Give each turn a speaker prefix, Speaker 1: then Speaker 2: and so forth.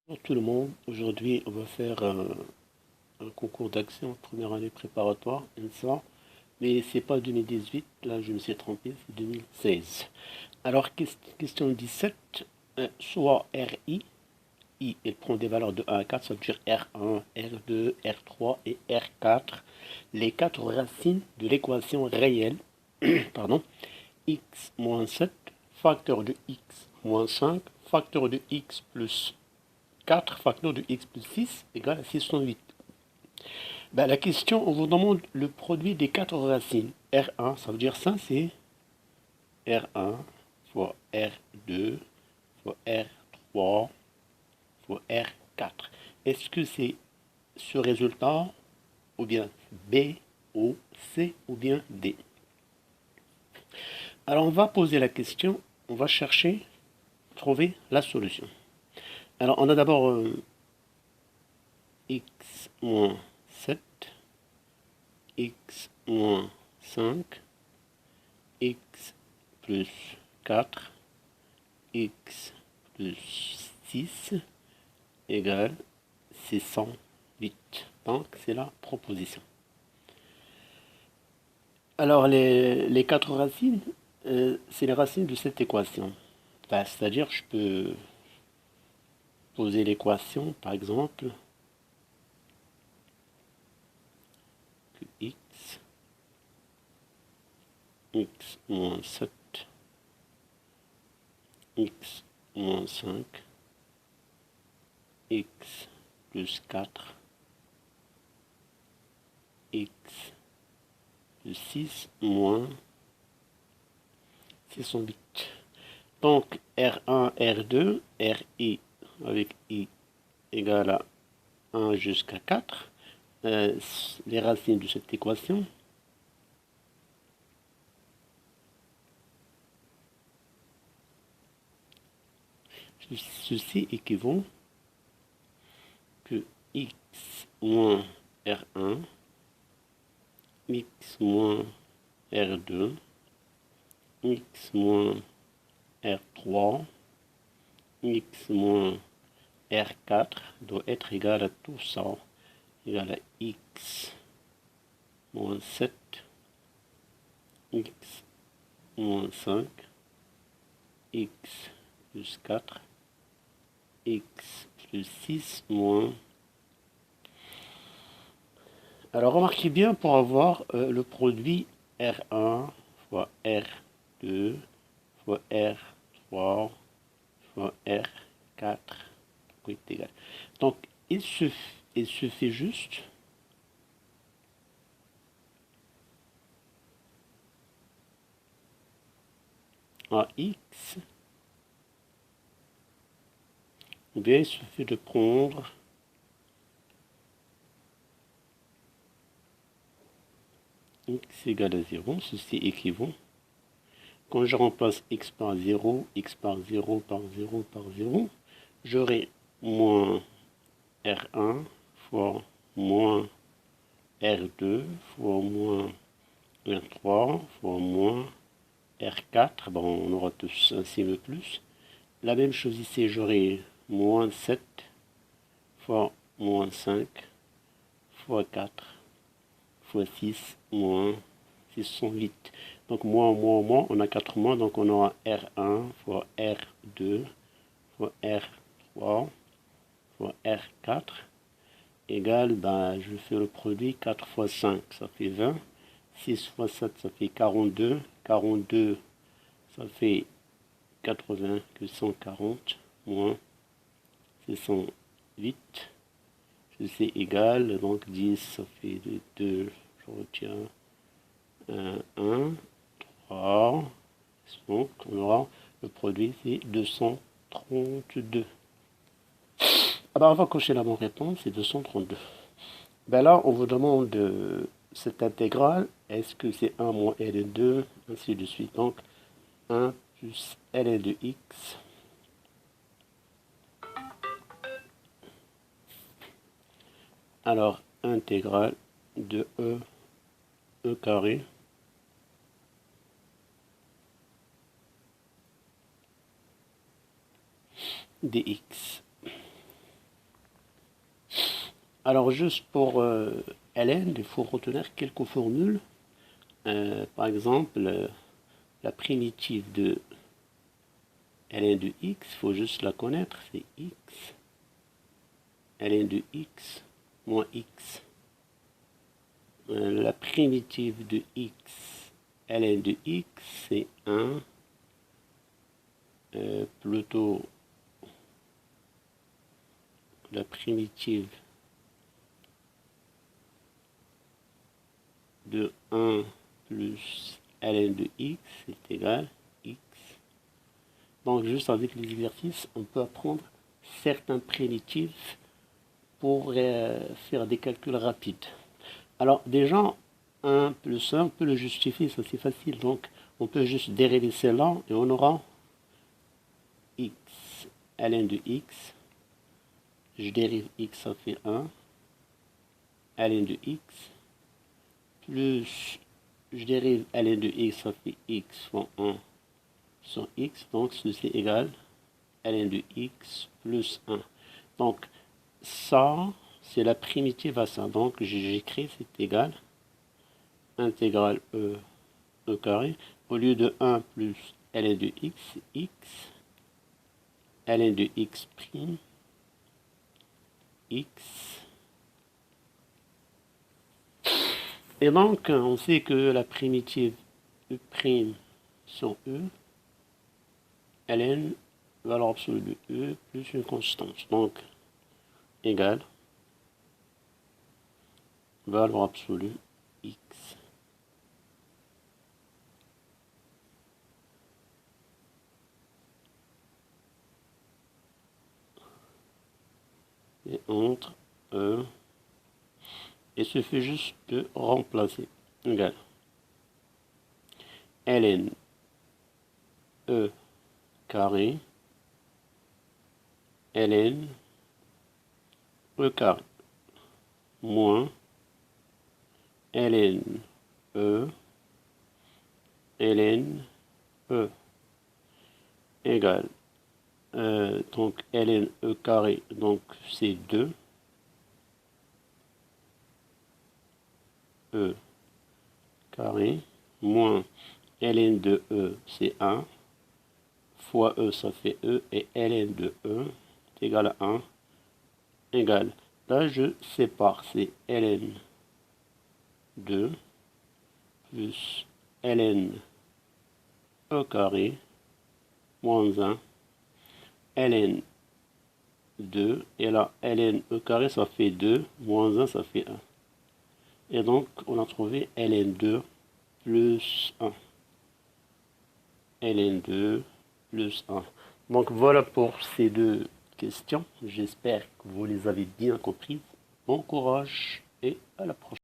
Speaker 1: Bonjour tout le monde, aujourd'hui on va faire un concours d'accès en première année préparatoire, INSA, mais c'est pas 2018, là je me suis trompé, c'est 2016. Alors question 17, soit RI, I elle prend des valeurs de 1 à 4, ça veut dire R1, R2, R3 et R4, les quatre racines de l'équation réelle, pardon, x moins 7, facteur de x moins 5, facteur de x plus 4 facteur de x plus 6 égale à 608. Ben, la question, on vous demande le produit des quatre racines. R1, ça veut dire ça, c'est R1 fois R2 fois R3 fois R4. Est-ce que c'est ce résultat, ou bien B, ou C, ou bien D? Alors on va poser la question, on va chercher, trouver la solution. Alors on a d'abord x moins 7, x moins 5, x plus 4, x plus 6 égale 608. Donc, c'est la proposition. Alors, les quatre racines, c'est les racines de cette équation. Ben, c'est-à-dire, je peux poser l'équation, par exemple, que x moins 7, x moins 5, x plus 4, x plus 6 moins 608. Donc R1, R2, RI avec I égale à 1 jusqu'à 4. Les racines de cette équation. Ceci équivaut que x moins R1, x moins R2, x moins R3, x moins R4 doit être égal à tout ça, égal à x moins 7, x moins 5, x plus 4, x plus 6 moins... Alors remarquez bien, pour avoir le produit R1 fois R2 fois R3 fois R4 est égal. Donc il suffit juste à x, ou bien il suffit de prendre x égale à 0, ceci équivaut. Quand je remplace x par 0, x par 0 par 0 par 0, j'aurai moins R1 fois moins R2 fois moins R3 fois moins R4. Bon, on aura tous un signe plus. La même chose ici, j'aurai moins 7 fois moins 5 fois 4 fois 6 moins 608. Donc moins, on a 4 moins, donc on aura R1 fois R2 fois R3 fois R4 égale, ben, je fais le produit, 4 fois 5, ça fait 20, 6 fois 7, ça fait 42, 42, ça fait 80, que 140, moins 608, c'est égal, donc 10, ça fait 2, je retiens 1, 3, donc on aura le produit, c'est 232. Ah ben on va cocher la bonne réponse, c'est 232. Ben là, on vous demande cette intégrale, est-ce que c'est 1 moins ln2, ainsi de suite. Donc 1 plus ln de x, alors intégrale de e carré dx. Alors juste pour ln, il faut retenir quelques formules. Par exemple, la primitive de ln de x, il faut juste la connaître, c'est x, ln de x moins x. La primitive de x, ln de x, c'est 1, plutôt la primitive de 1 plus ln de x est égal x. Donc juste avec les exercices, on peut apprendre certains primitifs pour faire des calculs rapides. Alors déjà, 1 plus 1, on peut le justifier, ça c'est facile. Donc on peut juste dériver celle-là et on aura x, ln de x. Je dérive x, ça fait 1. ln de x. Plus, je dérive ln de x, ça fait x fois 1 sur x. Donc ceci est égal ln de x plus 1. Donc ça, c'est la primitive à ça. Donc j'écris, c'est égal intégrale e carré. Au lieu de 1 plus ln de x, x, ln de x prime, x. Et donc, on sait que la primitive e prime sur e, ln, valeur absolue de e, plus une constante. Donc, égale valeur absolue x. Et entre e, il suffit juste de remplacer. Égal ln e carré ln e carré moins ln e ln e égale donc ln e carré, donc c'est 2 e carré moins ln de e c'est 1 fois e ça fait e et ln de e est égal à 1 égale, là je sépare, c'est ln 2 plus ln e carré moins 1 ln 2 et là ln e carré ça fait 2 moins 1 ça fait 1 et donc on a trouvé ln 2 plus 1 ln 2 plus 1. Donc voilà pour ces deux questions, j'espère que vous les avez bien comprises. Bon courage et à la prochaine.